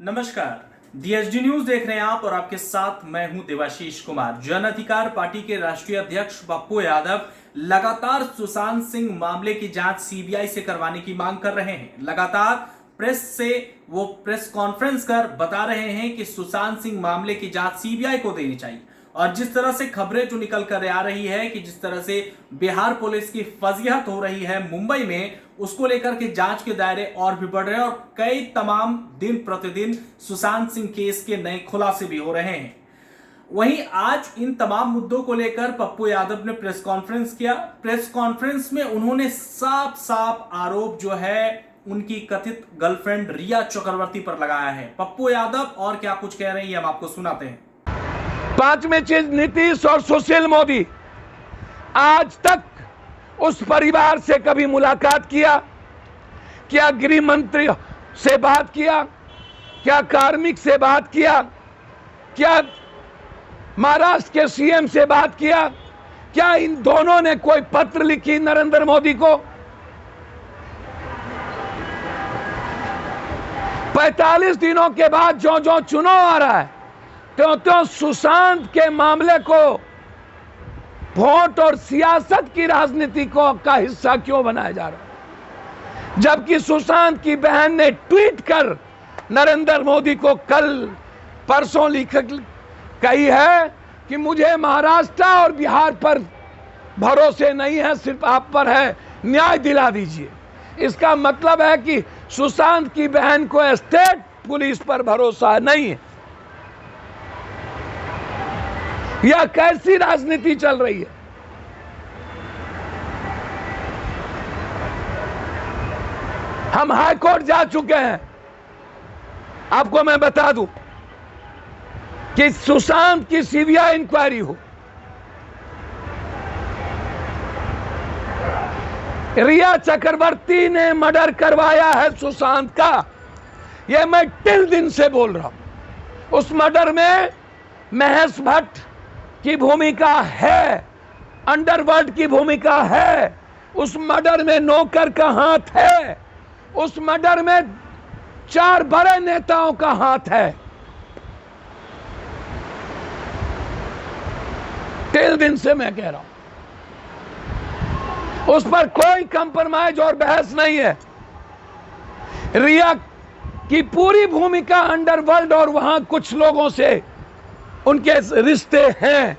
नमस्कार, DSD news देख रहे हैं आप और आपके साथ मैं हूं देवाशीष कुमार। जन अधिकार पार्टी के राष्ट्रीय अध्यक्ष पप्पू यादव लगातार सुशांत सिंह मामले की जांच सीबीआई से करवाने की मांग कर रहे हैं। लगातार प्रेस से वो प्रेस कॉन्फ्रेंस कर बता रहे हैं कि सुशांत सिंह मामले की जांच सीबीआई को देनी चाहिए। और जिस तरह से खबरें जो निकल कर आ रही है कि जिस तरह से बिहार पुलिस की फजीहत हो रही है मुंबई में, उसको लेकर के जांच के दायरे और भी बढ़ रहे हैं और कई तमाम दिन प्रतिदिन सुशांत सिंह केस के नए खुलासे भी हो रहे हैं। वहीं आज इन तमाम मुद्दों को लेकर पप्पू यादव ने प्रेस कॉन्फ्रेंस किया। प्रेस कॉन्फ्रेंस में उन्होंने साफ साफ आरोप जो है उनकी कथित गर्लफ्रेंड रिया चक्रवर्ती पर लगाया है। पप्पू यादव और क्या कुछ कह रहे हैं हम आपको सुनाते हैं। पांचवी चीज, नीतीश और सुशील मोदी आज तक उस परिवार से कभी मुलाकात किया? क्या गृह मंत्री से बात किया? क्या कार्मिक से बात किया? क्या महाराष्ट्र के सीएम से बात किया? क्या इन दोनों ने कोई पत्र लिखी नरेंद्र मोदी को? 45 दिनों के बाद जो जो चुनाव आ रहा है तो सुशांत के मामले को वोट और सियासत की राजनीति का हिस्सा क्यों बनाया जा रहा है? जबकि सुशांत की बहन ने ट्वीट कर नरेंद्र मोदी को कल परसों कही है कि मुझे महाराष्ट्र और बिहार पर भरोसे नहीं है, सिर्फ आप पर है, न्याय दिला दीजिए। इसका मतलब है कि सुशांत की बहन को स्टेट पुलिस पर भरोसा नहीं है। यह कैसी राजनीति चल रही है? हम हाई कोर्ट जा चुके हैं। आपको मैं बता दूं कि सुशांत की सीबीआई इंक्वायरी हो, रिया चक्रवर्ती ने मर्डर करवाया है सुशांत का, यह मैं टिल दिन से बोल रहा हूं। उस मर्डर में महेश भट्ट की भूमिका है, अंडरवर्ल्ड की भूमिका है, उस मर्डर में नौकर का हाथ है, उस मर्डर में 4 बड़े नेताओं का हाथ है। टिल दिन से मैं कह रहा हूं, उस पर कोई कंप्रोमाइज और बहस नहीं है। रिया की पूरी भूमिका अंडरवर्ल्ड और वहां कुछ लोगों से उनके रिश्ते हैं,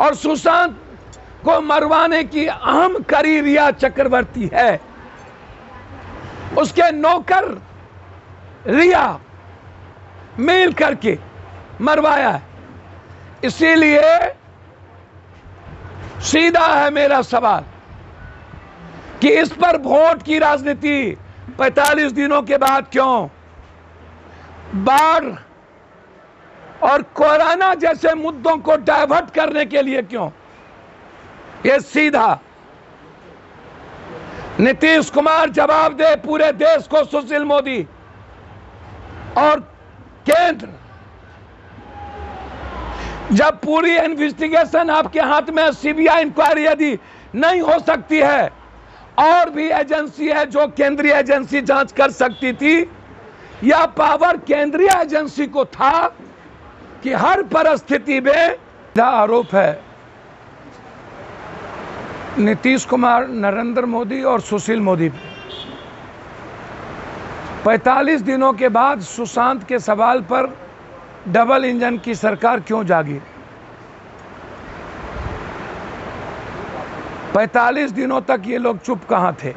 और सुशांत को मरवाने की अहम कड़ी रिया चक्रवर्ती है। उसके नौकर रिया मिल करके मरवाया है। इसीलिए सीधा है मेरा सवाल कि इस पर वोट की राजनीति 45 दिनों के बाद क्यों? बाढ़ और कोरोना जैसे मुद्दों को डाइवर्ट करने के लिए क्यों? ये सीधा नीतीश कुमार जवाब दे पूरे देश को, सुशील मोदी और केंद्र। जब पूरी इन्वेस्टिगेशन आपके हाथ में, सीबीआई इंक्वायरी यदि नहीं हो सकती है, और भी एजेंसी है जो केंद्रीय एजेंसी जांच कर सकती थी, या पावर केंद्रीय एजेंसी को था कि हर परिस्थिति में आरोप है नीतीश कुमार, नरेंद्र मोदी और सुशील मोदी पे। 45 दिनों के बाद सुशांत के सवाल पर डबल इंजन की सरकार क्यों जागी? 45 दिनों तक ये लोग चुप कहां थे?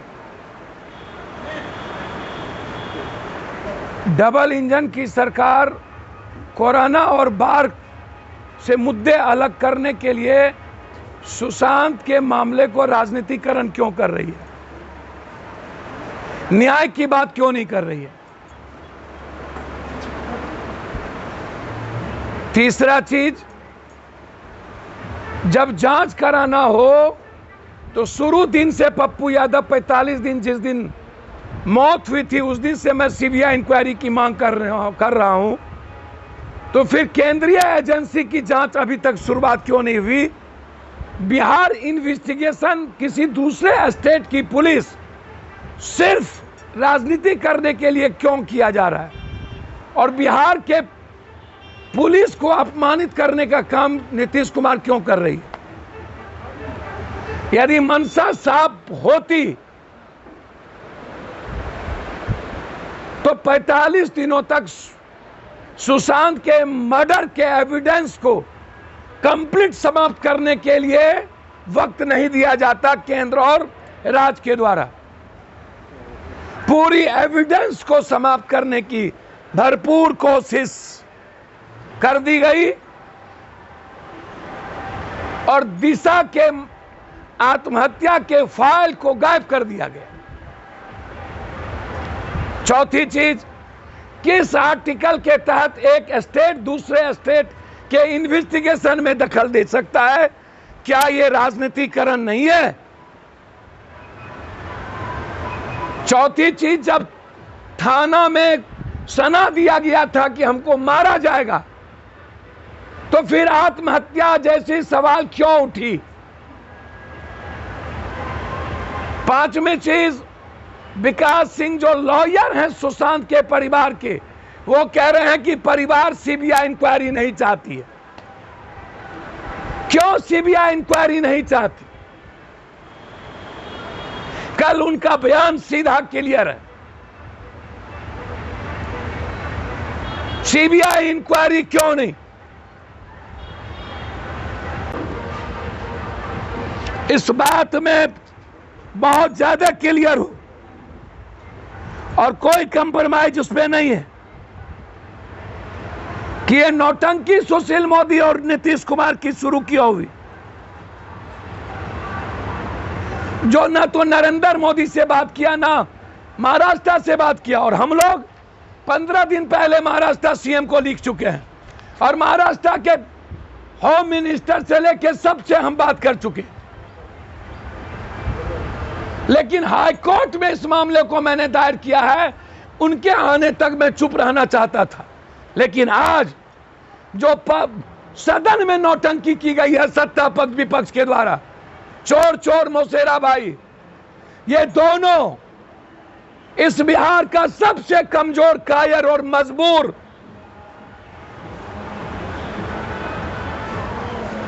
डबल इंजन की सरकार कोरोना और बाढ़ से मुद्दे अलग करने के लिए सुशांत के मामले को राजनीतिकरण क्यों कर रही है? न्याय की बात क्यों नहीं कर रही है? तीसरा चीज, जब जांच कराना हो तो शुरू दिन से पप्पू यादव 45 दिन जिस दिन मौत हुई थी उस दिन से मैं सीबीआई इंक्वायरी की मांग कर रहा हूं, तो फिर केंद्रीय एजेंसी की जांच अभी तक शुरुआत क्यों नहीं हुई? बिहार इन्वेस्टिगेशन किसी दूसरे स्टेट की पुलिस सिर्फ राजनीति करने के लिए क्यों किया जा रहा है और बिहार के पुलिस को अपमानित करने का काम नीतीश कुमार क्यों कर रही है? यदि मंशा साफ होती तो 45 दिनों तक सुशांत के मर्डर के एविडेंस को कंप्लीट समाप्त करने के लिए वक्त नहीं दिया जाता केंद्र और राज्य के द्वारा। पूरी एविडेंस को समाप्त करने की भरपूर कोशिश कर दी गई और दिशा के आत्महत्या के फाइल को गायब कर दिया गया। चौथी चीज, किस आर्टिकल के तहत एक स्टेट दूसरे स्टेट के इन्वेस्टिगेशन में दखल दे सकता है? क्या यह राजनीतिकरण नहीं है? चौथी चीज, जब थाना में सना दिया गया था कि हमको मारा जाएगा, तो फिर आत्महत्या जैसी सवाल क्यों उठी? पांचवी चीज, विकास सिंह जो लॉयर हैं सुशांत के परिवार के, वो कह रहे हैं कि परिवार सीबीआई इंक्वायरी नहीं चाहती है। क्यों सीबीआई इंक्वायरी नहीं चाहती? कल उनका बयान सीधा क्लियर है। सीबीआई इंक्वायरी क्यों नहीं? इस बात में बहुत ज्यादा क्लियर हो और कोई कंप्रोमाइज उसमें नहीं है कि ये नौटंकी सुशील मोदी और नीतीश कुमार की शुरू की हुई, जो ना तो नरेंद्र मोदी से बात किया ना महाराष्ट्र से बात किया। और हम लोग 15 दिन पहले महाराष्ट्र सीएम को लिख चुके हैं और महाराष्ट्र के होम मिनिस्टर से लेकर सबसे हम बात कर चुके हैं। लेकिन हाई कोर्ट में इस मामले को मैंने दायर किया है। उनके आने तक मैं चुप रहना चाहता था, लेकिन आज जो सदन में नौटंकी की गई है सत्ता पक्ष विपक्ष के द्वारा, चोर चोर मौसेरा भाई, ये दोनों इस बिहार का सबसे कमजोर, कायर और मजबूर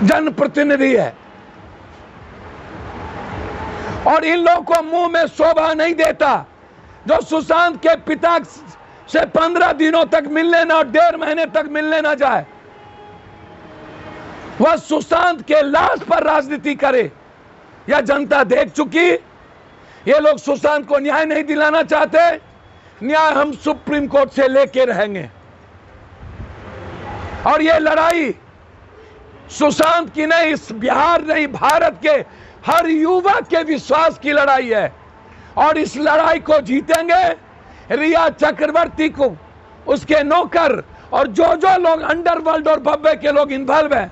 जनप्रतिनिधि है और इन लोगों को मुंह में शोभा नहीं देता जो सुशांत के पिता से 15 दिनों तक मिलने ना, 1.5 महीने तक मिलने ना जाए, वह सुशांत के लाश पर राजनीति करे। यह जनता देख चुकी। ये लोग सुशांत को न्याय नहीं दिलाना चाहते। न्याय हम सुप्रीम कोर्ट से लेके रहेंगे और ये लड़ाई सुशांत की नहीं, इस बिहार नहीं, भारत के हर युवा के विश्वास की लड़ाई है और इस लड़ाई को जीतेंगे। रिया चक्रवर्ती को, उसके नौकर और जो लोग अंडरवर्ल्ड और बब्बे के लोग इन्वॉल्व हैं,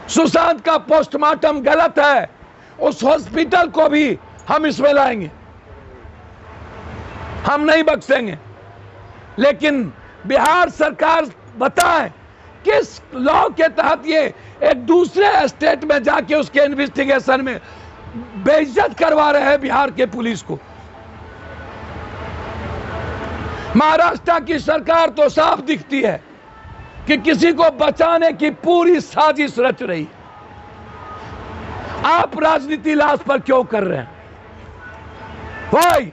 सुशांत का पोस्टमार्टम गलत है, उस हॉस्पिटल को भी हम इसमें लाएंगे, हम नहीं बख्शेंगे। लेकिन बिहार सरकार बताए किस लॉ के तहत ये एक दूसरे स्टेट में जाके उसके इन्वेस्टिगेशन में बेइज्जत करवा रहे हैं बिहार के पुलिस को। महाराष्ट्र की सरकार तो साफ दिखती है कि किसी को बचाने की पूरी साजिश रच रही। आप राजनीति लाश पर क्यों कर रहे हैं भाई?